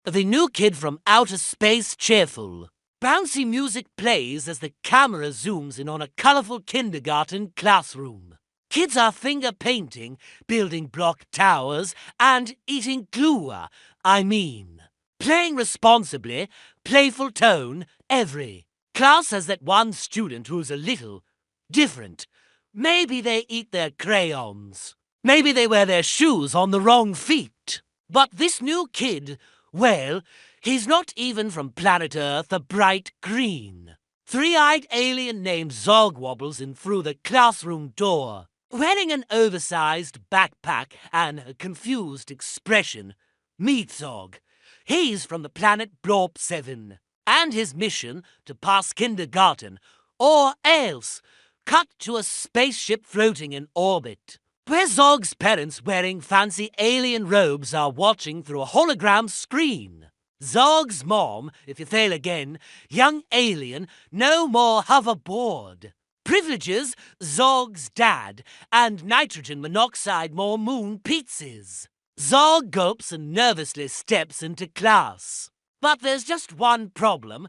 The new kid from outer space cheerful. Bouncy music plays as the camera zooms in on a colorful kindergarten classroom. Kids are finger painting, building block towers, and eating glua. Playing responsibly, playful tone, every. Class has that one student who's a little different. Maybe they eat their crayons. Maybe they wear their shoes on the wrong feet. But this new kid, well, he's not even from planet Earth, a bright green. Three-eyed alien named Zog wobbles in through the classroom door, wearing an oversized backpack and a confused expression. Meet Zog. He's from the planet Blorp 7, and his mission to pass kindergarten, or else cut to a spaceship floating in orbit, where Zog's parents wearing fancy alien robes are watching through a hologram screen. Zog's mom, if you fail again, young alien, no more hoverboard. Privileges, Zog's dad, and nitrogen monoxide more moon pizzas. Zog gulps and nervously steps into class. But there's just one problem.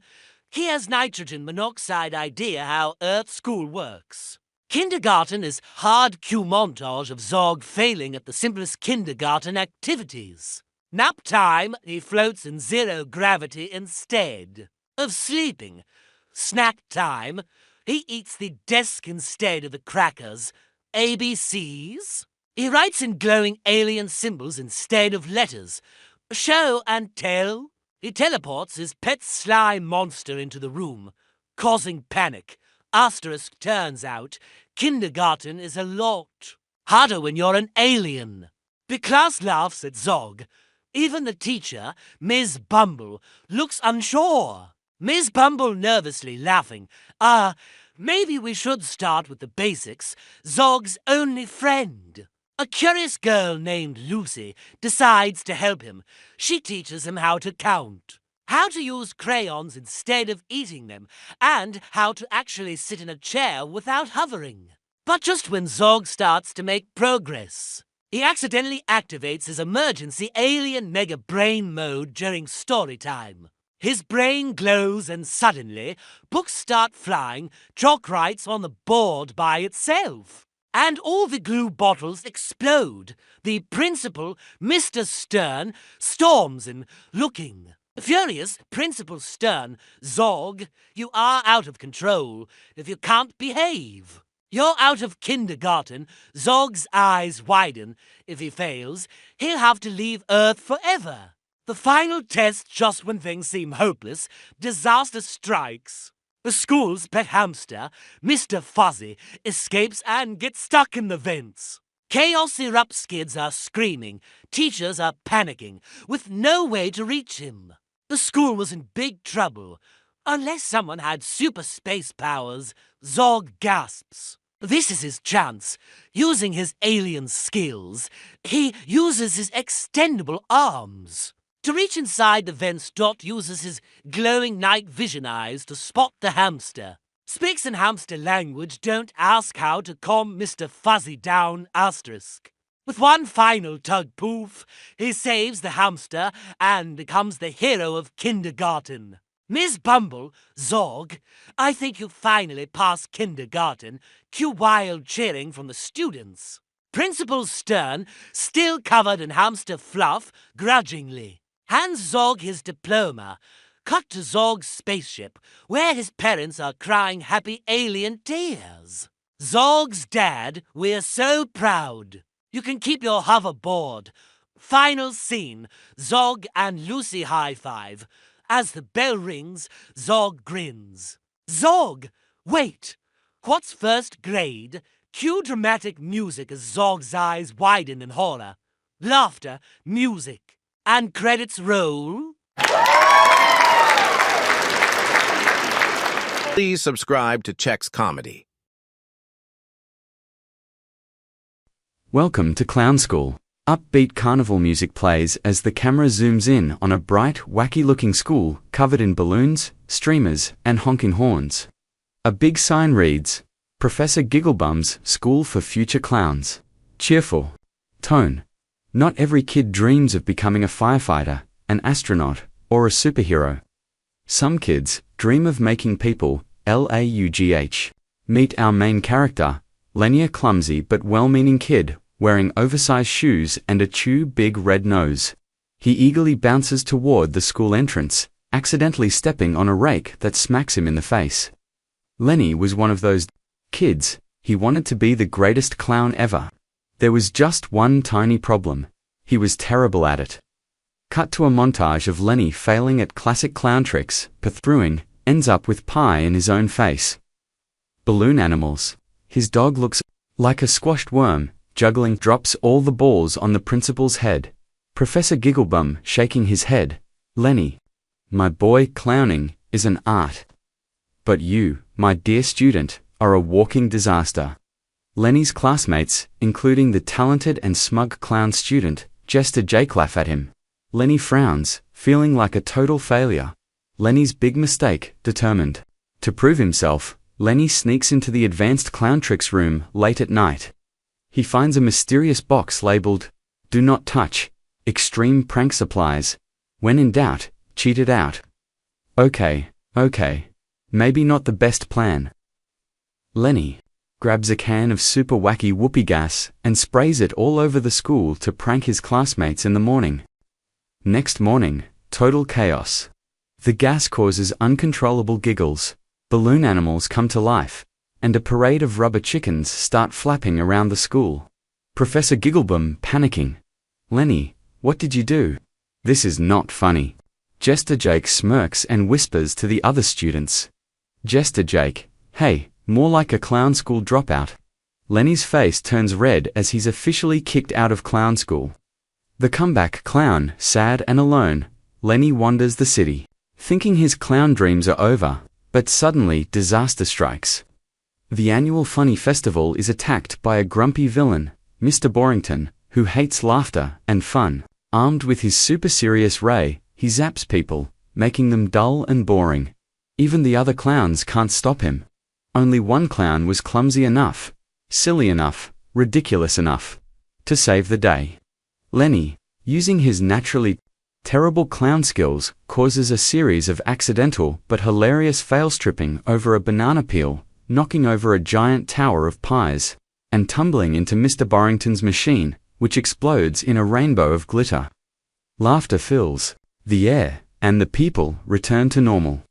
He has nitrogen monoxide idea how Earth school works. Kindergarten is hard cue montage of Zog failing at the simplest kindergarten activities. Nap time, he floats in zero gravity instead of sleeping. Snack time, he eats the desk instead of the crackers. ABCs, he writes in glowing alien symbols instead of letters. Show and tell, he teleports his pet slime monster into the room, causing panic. Asterisk turns out, kindergarten is a lot harder when you're an alien. The class laughs at Zog. Even the teacher, Ms. Bumble, looks unsure. Ms. Bumble nervously laughing. Maybe we should start with the basics. Zog's only friend. A curious girl named Lucy decides to help him. She teaches him how to count, how to use crayons instead of eating them, and how to actually sit in a chair without hovering. But just when Zog starts to make progress, he accidentally activates his emergency alien mega brain mode during story time. His brain glows and suddenly, books start flying, chalk writes on the board by itself. And all the glue bottles explode. The principal, Mr. Stern, storms in, looking. Furious, Principal Stern, Zog, you are out of control if you can't behave. You're out of kindergarten. Zog's eyes widen. If he fails, he'll have to leave Earth forever. The final test, just when things seem hopeless, disaster strikes. The school's pet hamster, Mr. Fuzzy, escapes and gets stuck in the vents. Chaos erupts, kids are screaming, teachers are panicking, with no way to reach him. The school was in big trouble. Unless someone had super space powers, Zog gasps. This is his chance. Using his alien skills, he uses his extendable arms. To reach inside the vents, Dot uses his glowing night vision eyes to spot the hamster. Speaks in hamster language, don't ask how to calm Mr. Fuzzy down, asterisk. With one final tug poof, he saves the hamster and becomes the hero of kindergarten. Ms. Bumble, Zog, I think you finally passed kindergarten. Cue wild cheering from the students. Principal Stern, still covered in hamster fluff, grudgingly hands Zog his diploma. Cut to Zog's spaceship, where his parents are crying happy alien tears. Zog's dad, we're so proud. You can keep your hoverboard. Final scene, Zog and Lucy high-five. As the bell rings, Zog grins. Zog! Wait! What's first grade? Cue dramatic music as Zog's eyes widen in horror. Laughter, music, and credits roll. Please subscribe to Chex Comedy. Welcome to Clown School. Upbeat carnival music plays as the camera zooms in on a bright, wacky-looking school covered in balloons, streamers, and honking horns. A big sign reads, Professor Gigglebum's School for Future Clowns. Cheerful. Tone. Not every kid dreams of becoming a firefighter, an astronaut, or a superhero. Some kids dream of making people laugh. Meet our main character, Lenny, a clumsy but well-meaning kid, wearing oversized shoes and a big red nose. He eagerly bounces toward the school entrance, accidentally stepping on a rake that smacks him in the face. Lenny was one of those kids. He wanted to be the greatest clown ever. There was just one tiny problem. He was terrible at it. Cut to a montage of Lenny failing at classic clown tricks, Pathrewing, ends up with pie in his own face. Balloon animals. His dog looks like a squashed worm, juggling, drops all the balls on the principal's head. Professor Gigglebum shaking his head. Lenny, my boy, clowning is an art. But you, my dear student, are a walking disaster. Lenny's classmates, including the talented and smug clown student, Jester Jake, laugh at him. Lenny frowns, feeling like a total failure. Lenny's big mistake, determined to prove himself, Lenny sneaks into the advanced clown tricks room late at night. He finds a mysterious box labeled, "Do not touch, extreme prank supplies. When in doubt, cheat it out." Okay, maybe not the best plan. Lenny grabs a can of super wacky whoopee gas and sprays it all over the school to prank his classmates in the morning. Next morning, total chaos. The gas causes uncontrollable giggles, balloon animals come to life, and a parade of rubber chickens start flapping around the school. Professor Gigglebum panicking. Lenny, what did you do? This is not funny. Jester Jake smirks and whispers to the other students. Jester Jake, hey, more like a clown school dropout. Lenny's face turns red as he's officially kicked out of clown school. The comeback clown, sad and alone, Lenny wanders the city, thinking his clown dreams are over, but suddenly disaster strikes. The annual Funny Festival is attacked by a grumpy villain, Mr. Borington, who hates laughter and fun. Armed with his super serious ray, he zaps people, making them dull and boring. Even the other clowns can't stop him. Only one clown was clumsy enough, silly enough, ridiculous enough to save the day. Lenny, using his naturally terrible clown skills, causes a series of accidental but hilarious fails, tripping over a banana peel, knocking over a giant tower of pies, and tumbling into Mr. Borington's machine, which explodes in a rainbow of glitter. Laughter fills the air, and the people return to normal.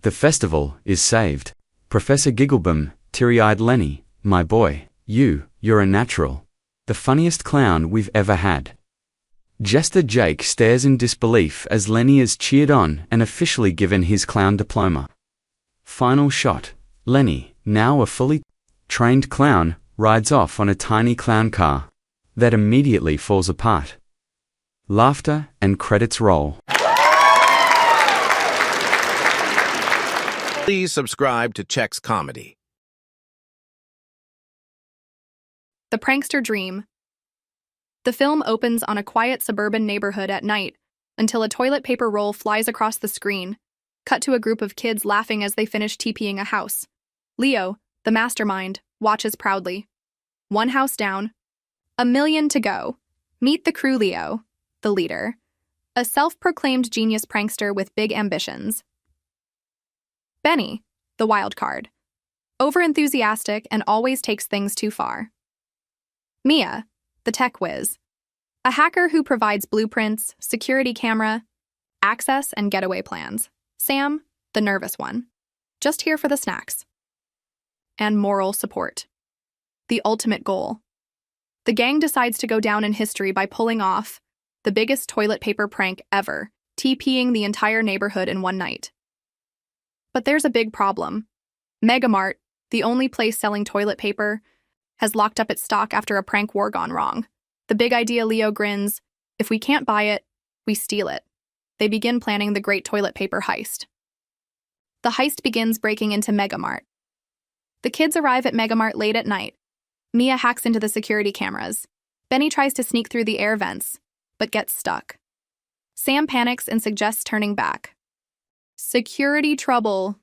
The festival is saved. Professor Gigglebum, teary-eyed Lenny, my boy, you're a natural. The funniest clown we've ever had. Jester Jake stares in disbelief as Lenny is cheered on and officially given his clown diploma. Final shot. Lenny, now a fully trained clown, rides off on a tiny clown car that immediately falls apart. Laughter and credits roll. Please subscribe to Chex Comedy. The Prankster Dream. The film opens on a quiet suburban neighborhood at night until a toilet paper roll flies across the screen. Cut to a group of kids laughing as they finish TPing a house. Leo, the mastermind, watches proudly. One house down. 1,000,000 to go. Meet the crew. Leo, the leader, a self-proclaimed genius prankster with big ambitions. Benny, the wild card, overenthusiastic and always takes things too far. Mia, the tech whiz, a hacker who provides blueprints, security camera, access, and getaway plans. Sam, the nervous one, just here for the snacks. And moral support. The ultimate goal. The gang decides to go down in history by pulling off the biggest toilet paper prank ever, TPing the entire neighborhood in one night. But there's a big problem. Megamart, the only place selling toilet paper, has locked up its stock after a prank war gone wrong. The big idea, Leo grins. If we can't buy it, we steal it. They begin planning the great toilet paper heist. The heist begins breaking into Megamart. The kids arrive at Megamart late at night. Mia hacks into the security cameras. Benny tries to sneak through the air vents, but gets stuck. Sam panics and suggests turning back. Security trouble.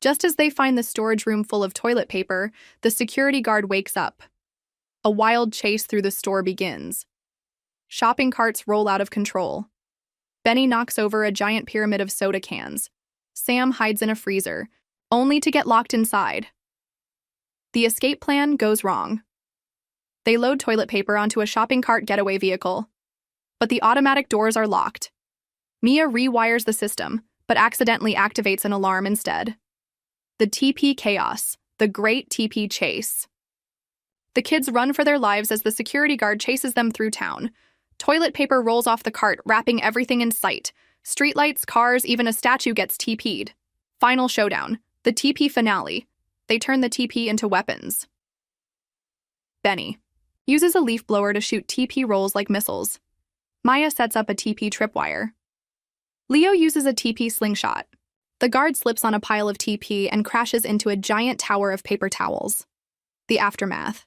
Just as they find the storage room full of toilet paper, the security guard wakes up. A wild chase through the store begins. Shopping carts roll out of control. Benny knocks over a giant pyramid of soda cans. Sam hides in a freezer, only to get locked inside. The escape plan goes wrong. They load toilet paper onto a shopping cart getaway vehicle, but the automatic doors are locked. Mia rewires the system, but accidentally activates an alarm instead. The TP chaos, the great TP chase. The kids run for their lives as the security guard chases them through town. Toilet paper rolls off the cart, wrapping everything in sight. Streetlights, cars, even a statue gets TP'd. Final showdown, the TP finale. They turn the TP into weapons. Benny uses a leaf blower to shoot TP rolls like missiles. Maya sets up a TP tripwire. Leo uses a TP slingshot. The guard slips on a pile of TP and crashes into a giant tower of paper towels. The aftermath.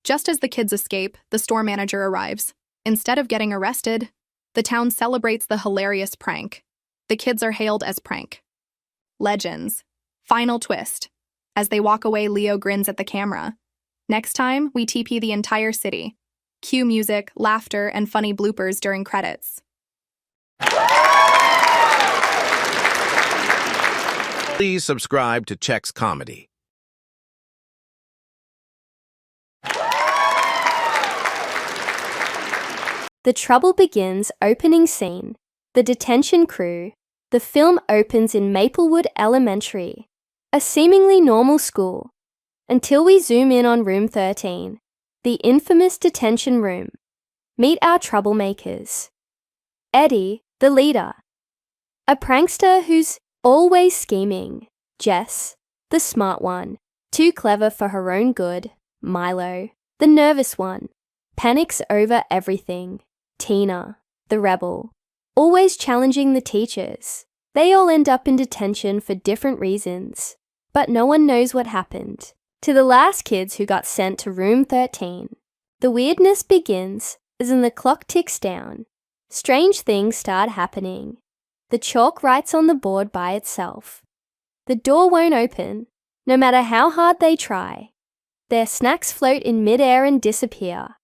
Just as the kids escape, the store manager arrives. Instead of getting arrested, the town celebrates the hilarious prank. The kids are hailed as prank. Legends. Final twist. As they walk away, Leo grins at the camera. Next time, we TP the entire city. Cue music, laughter, and funny bloopers during credits. Please subscribe to Chex Comedy. The trouble begins. Opening scene. The detention crew. The film opens in Maplewood Elementary, a seemingly normal school, until we zoom in on room 13, the infamous detention room. Meet our troublemakers. Eddie, the leader. A prankster who's always scheming. Jess, the smart one, too clever for her own good. Milo, the nervous one, panics over everything. Tina, the rebel, always challenging the teachers. They all end up in detention for different reasons, but no one knows what happened to the last kids who got sent to room 13. The weirdness begins as the clock ticks down. Strange things start happening. The chalk writes on the board by itself. The door won't open, no matter how hard they try. Their snacks float in midair and disappear.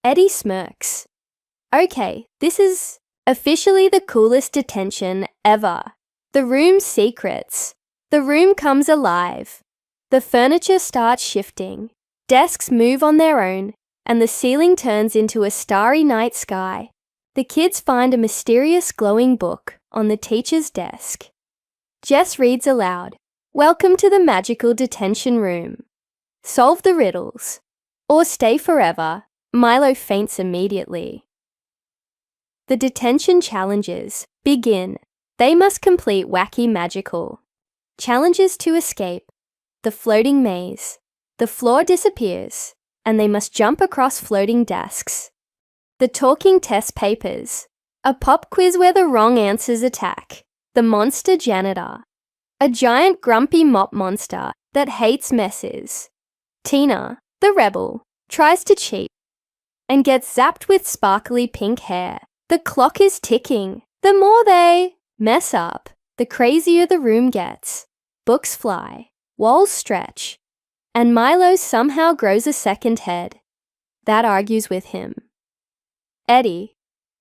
Eddie smirks. Okay, this is officially the coolest detention ever. The room's secrets. The room comes alive. The furniture starts shifting. Desks move on their own, and the ceiling turns into a starry night sky. The kids find a mysterious glowing book on the teacher's desk. Jess reads aloud, "Welcome to the magical detention room. Solve the riddles, or stay forever." Milo faints immediately. The detention challenges begin. They must complete wacky magical challenges to escape. The floating maze. The floor disappears, and they must jump across floating desks. The talking test papers. A pop quiz where the wrong answers attack. The monster janitor. A giant grumpy mop monster that hates messes. Tina, the rebel, tries to cheat and gets zapped with sparkly pink hair. The clock is ticking. The more they mess up, the crazier the room gets. Books fly, walls stretch, and Milo somehow grows a second head. That argues with him. Eddie,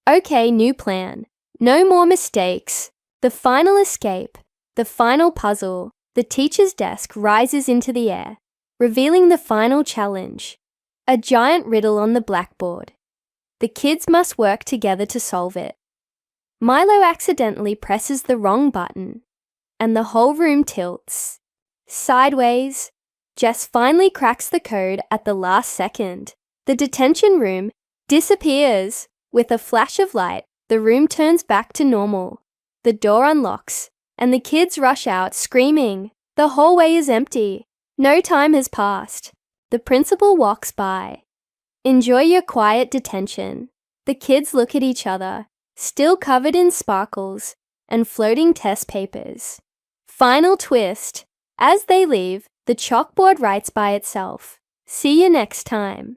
okay, new plan. No more mistakes. The final escape, the final puzzle. The teacher's desk rises into the air, revealing the final challenge. A giant riddle on the blackboard. The kids must work together to solve it. Milo accidentally presses the wrong button, and the whole room tilts. Sideways. Jess finally cracks the code at the last second. The detention room disappears. With a flash of light, the room turns back to normal. The door unlocks, and the kids rush out screaming. The hallway is empty. No time has passed. The principal walks by. Enjoy your quiet detention. The kids look at each other, still covered in sparkles and floating test papers. Final twist. As they leave, the chalkboard writes by itself. See you next time.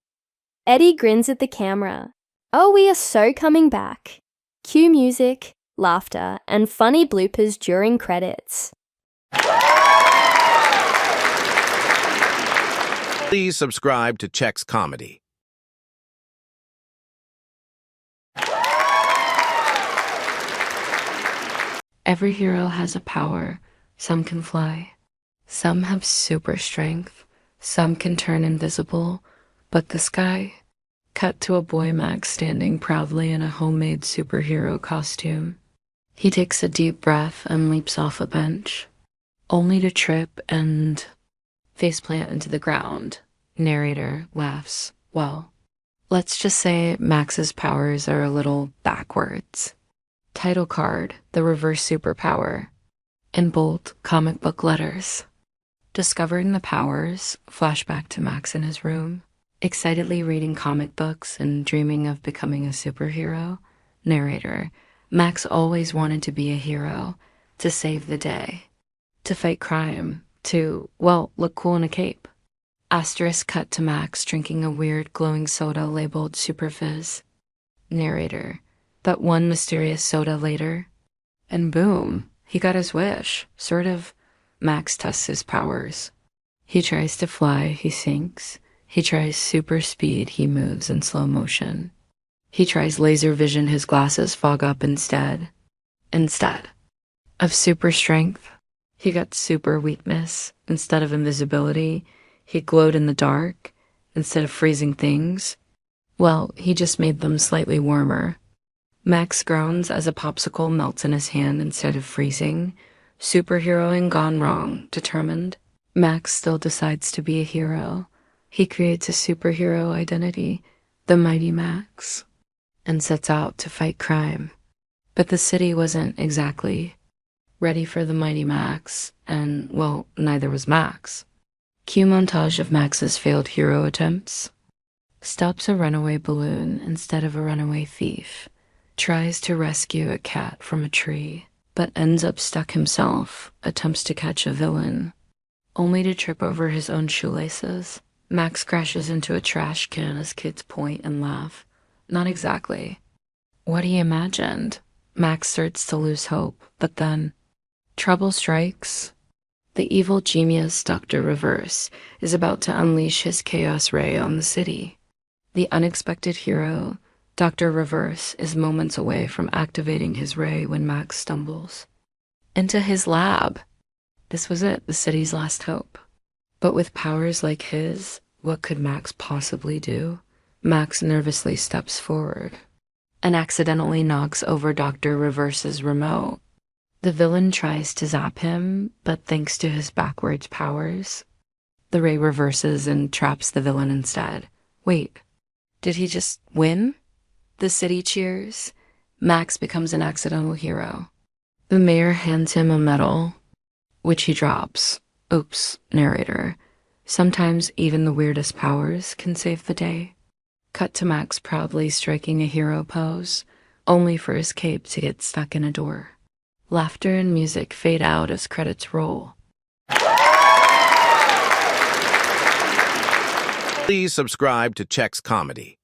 Eddie grins at the camera. Oh, we are so coming back. Cue music, laughter, and funny bloopers during credits. Please subscribe to Chex Comedy. Every hero has a power. Some can fly. Some have super strength. Some can turn invisible. But this guy? Cut to a boy Max standing proudly in a homemade superhero costume. He takes a deep breath and leaps off a bench, only to trip and faceplant into the ground. Narrator laughs. Well, let's just say Max's powers are a little backwards. Title card, the reverse superpower. In bold comic book letters. Discovering the powers, flashback to Max in his room. Excitedly reading comic books and dreaming of becoming a superhero. Narrator, Max always wanted to be a hero, to save the day, to fight crime, to, well, look cool in a cape. Asterisk cut to Max drinking a weird glowing soda labeled Super Fizz. Narrator, but one mysterious soda later, and boom, he got his wish, sort of. Max tests his powers. He tries to fly, he sinks. He tries super speed, he moves in slow motion. He tries laser vision, his glasses fog up instead. Instead of super strength, he got super weakness. Instead of invisibility, he glowed in the dark. Instead of freezing things, well, he just made them slightly warmer. Max groans as a popsicle melts in his hand instead of freezing. Superheroing gone wrong, determined. Max still decides to be a hero. He creates a superhero identity, the Mighty Max, and sets out to fight crime. But the city wasn't exactly ready for the Mighty Max, and, well, neither was Max. Cue montage of Max's failed hero attempts. Stops a runaway balloon instead of a runaway thief. Tries to rescue a cat from a tree, but ends up stuck himself, attempts to catch a villain, only to trip over his own shoelaces. Max crashes into a trash can as kids point and laugh. Not exactly what he imagined. Max starts to lose hope, but then trouble strikes. The evil genius Dr. Reverse is about to unleash his chaos ray on the city. The unexpected hero, Dr. Reverse, is moments away from activating his ray when Max stumbles into his lab. This was it, the city's last hope. But with powers like his, what could Max possibly do? Max nervously steps forward and accidentally knocks over Dr. Reverse's remote. The villain tries to zap him, but thanks to his backwards powers, the ray reverses and traps the villain instead. Wait, did he just win? The city cheers. Max becomes an accidental hero. The mayor hands him a medal, which he drops. Oops, narrator. Sometimes even the weirdest powers can save the day. Cut to Max proudly striking a hero pose, only for his cape to get stuck in a door. Laughter and music fade out as credits roll. Please subscribe to Chex Comedy.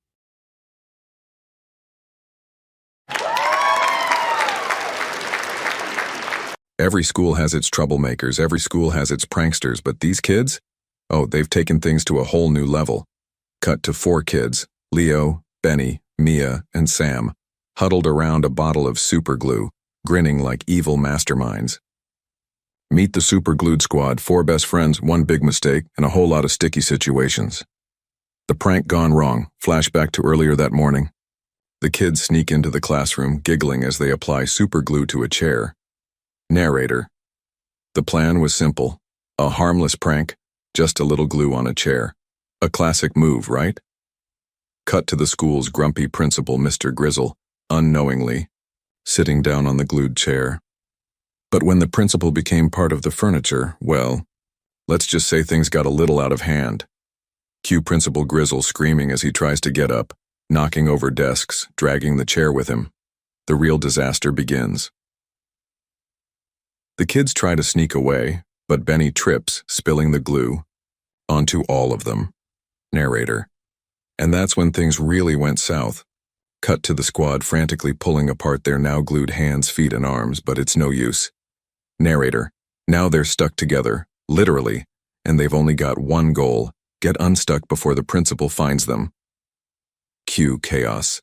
Every school has its troublemakers, every school has its pranksters, but these kids? Oh, they've taken things to a whole new level. Cut to 4 kids, Leo, Benny, Mia, and Sam, huddled around a bottle of super glue, grinning like evil masterminds. Meet the super glued squad, 4 best friends, 1 big mistake, and a whole lot of sticky situations. The prank gone wrong, flashback to earlier that morning. The kids sneak into the classroom, giggling as they apply super glue to a chair. Narrator. The plan was simple. A harmless prank, just a little glue on a chair. A classic move, right? Cut to the school's grumpy principal, Mr. Grizzle, unknowingly, sitting down on the glued chair. But when the principal became part of the furniture, well, let's just say things got a little out of hand. Cue Principal Grizzle screaming as he tries to get up, knocking over desks, dragging the chair with him. The real disaster begins. The kids try to sneak away, but Benny trips, spilling the glue onto all of them. Narrator. And that's when things really went south. Cut to the squad frantically pulling apart their now glued hands, feet, and arms, but it's no use. Narrator. Now they're stuck together, literally, and they've only got one goal: get unstuck before the principal finds them. Cue chaos.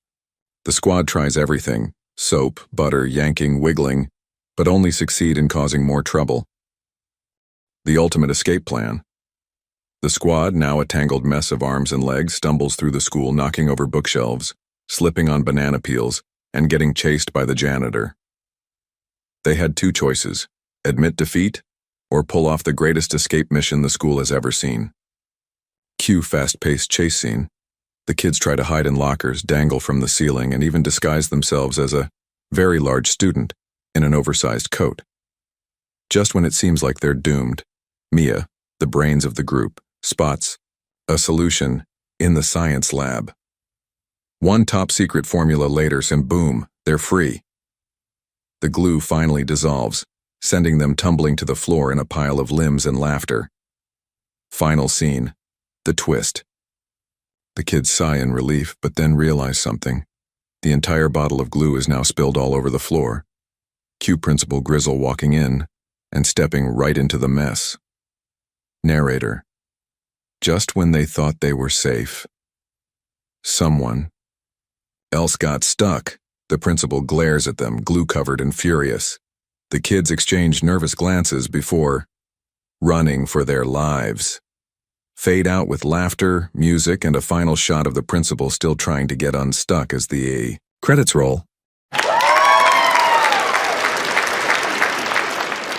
The squad tries everything: soap, butter, yanking, wiggling, but only succeed in causing more trouble. The ultimate escape plan. The squad, now a tangled mess of arms and legs, stumbles through the school, knocking over bookshelves, slipping on banana peels, and getting chased by the janitor. They had two choices: admit defeat or pull off the greatest escape mission the school has ever seen. Cue fast-paced chase scene. The kids try to hide in lockers, dangle from the ceiling, and even disguise themselves as a very large student in an oversized coat. Just when it seems like they're doomed, Mia, the brains of the group, spots a solution in the science lab. One top-secret formula later, and boom, they're free. The glue finally dissolves, sending them tumbling to the floor in a pile of limbs and laughter. Final scene, the twist. The kids sigh in relief, but then realize something. The entire bottle of glue is now spilled all over the floor. Cue Principal Grizzle walking in and stepping right into the mess. Narrator. Just when they thought they were safe, someone else got stuck. The principal glares at them, glue-covered and furious. The kids exchange nervous glances before running for their lives. Fade out with laughter, music, and a final shot of the principal still trying to get unstuck as the credits roll.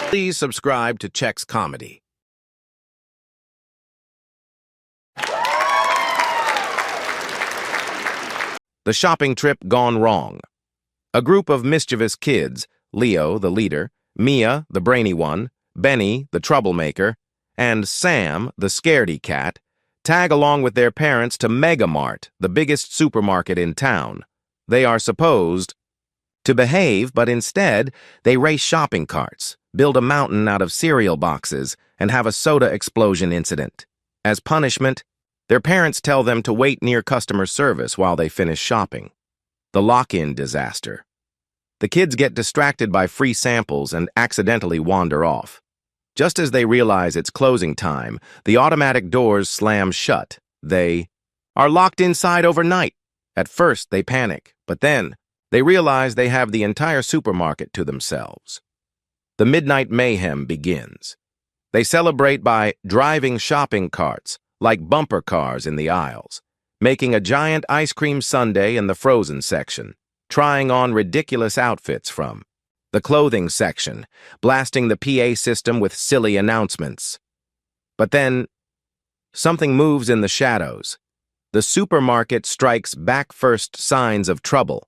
Please subscribe to Chex Comedy. The shopping trip gone wrong. A group of mischievous kids, Leo, the leader, Mia, the brainy one, Benny, the troublemaker, and Sam, the scaredy cat, tag along with their parents to Mega Mart, the biggest supermarket in town. They are supposed to behave, but instead, they race shopping carts, build a mountain out of cereal boxes, and have a soda explosion incident. As punishment, their parents tell them to wait near customer service while they finish shopping. The lock-in disaster. The kids get distracted by free samples and accidentally wander off. Just as they realize it's closing time, the automatic doors slam shut. They are locked inside overnight. At first, they panic, but then they realize they have the entire supermarket to themselves. The midnight mayhem begins. They celebrate by driving shopping carts, like bumper cars in the aisles, making a giant ice cream sundae in the frozen section, trying on ridiculous outfits from the clothing section, blasting the PA system with silly announcements. But then, something moves in the shadows. The supermarket strikes back first signs of trouble.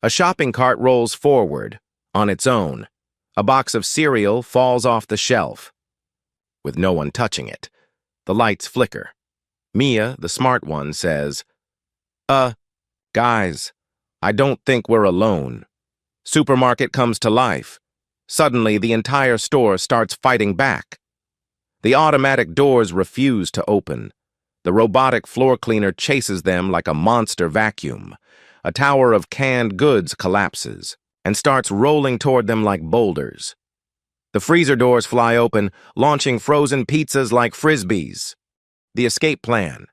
A shopping cart rolls forward, on its own. A box of cereal falls off the shelf, with no one touching it. The lights flicker. Mia, the smart one, says, guys, I don't think we're alone. Supermarket comes to life. Suddenly, the entire store starts fighting back. The automatic doors refuse to open. The robotic floor cleaner chases them like a monster vacuum. A tower of canned goods collapses and starts rolling toward them like boulders. The freezer doors fly open, launching frozen pizzas like frisbees. The escape plan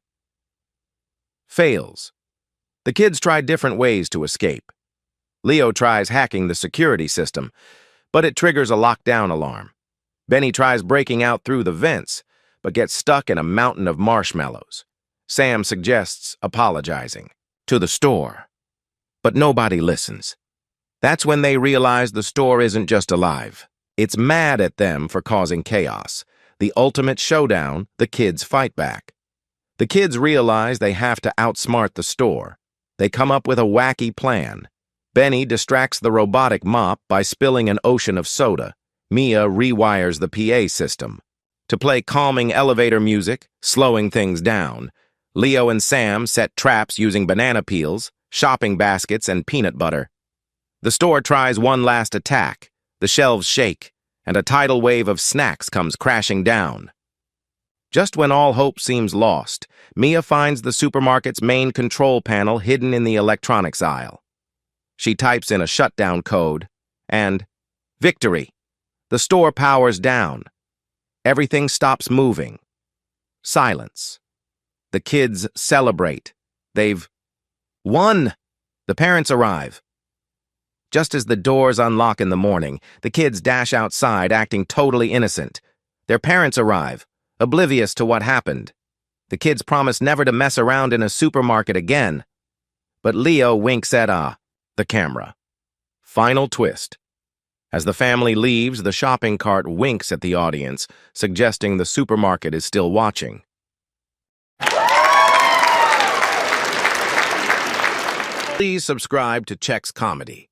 fails. The kids try different ways to escape. Leo tries hacking the security system, but it triggers a lockdown alarm. Benny tries breaking out through the vents, but gets stuck in a mountain of marshmallows. Sam suggests apologizing to the store, but nobody listens. That's when they realize the store isn't just alive. It's mad at them for causing chaos. The ultimate showdown, the kids fight back. The kids realize they have to outsmart the store. They come up with a wacky plan. Benny distracts the robotic mop by spilling an ocean of soda. Mia rewires the PA system to play calming elevator music, slowing things down. Leo and Sam set traps using banana peels, shopping baskets, and peanut butter. The store tries one last attack. The shelves shake, and a tidal wave of snacks comes crashing down. Just when all hope seems lost, Mia finds the supermarket's main control panel hidden in the electronics aisle. She types in a shutdown code, and victory! The store powers down. Everything stops moving. Silence. The kids celebrate. They've won! The parents arrive. Just as the doors unlock in the morning, the kids dash outside acting totally innocent. Their parents arrive, oblivious to what happened. The kids promise never to mess around in a supermarket again. But Leo winks at the camera. Final twist. As the family leaves, the shopping cart winks at the audience, suggesting the supermarket is still watching. Please subscribe to Chex Comedy.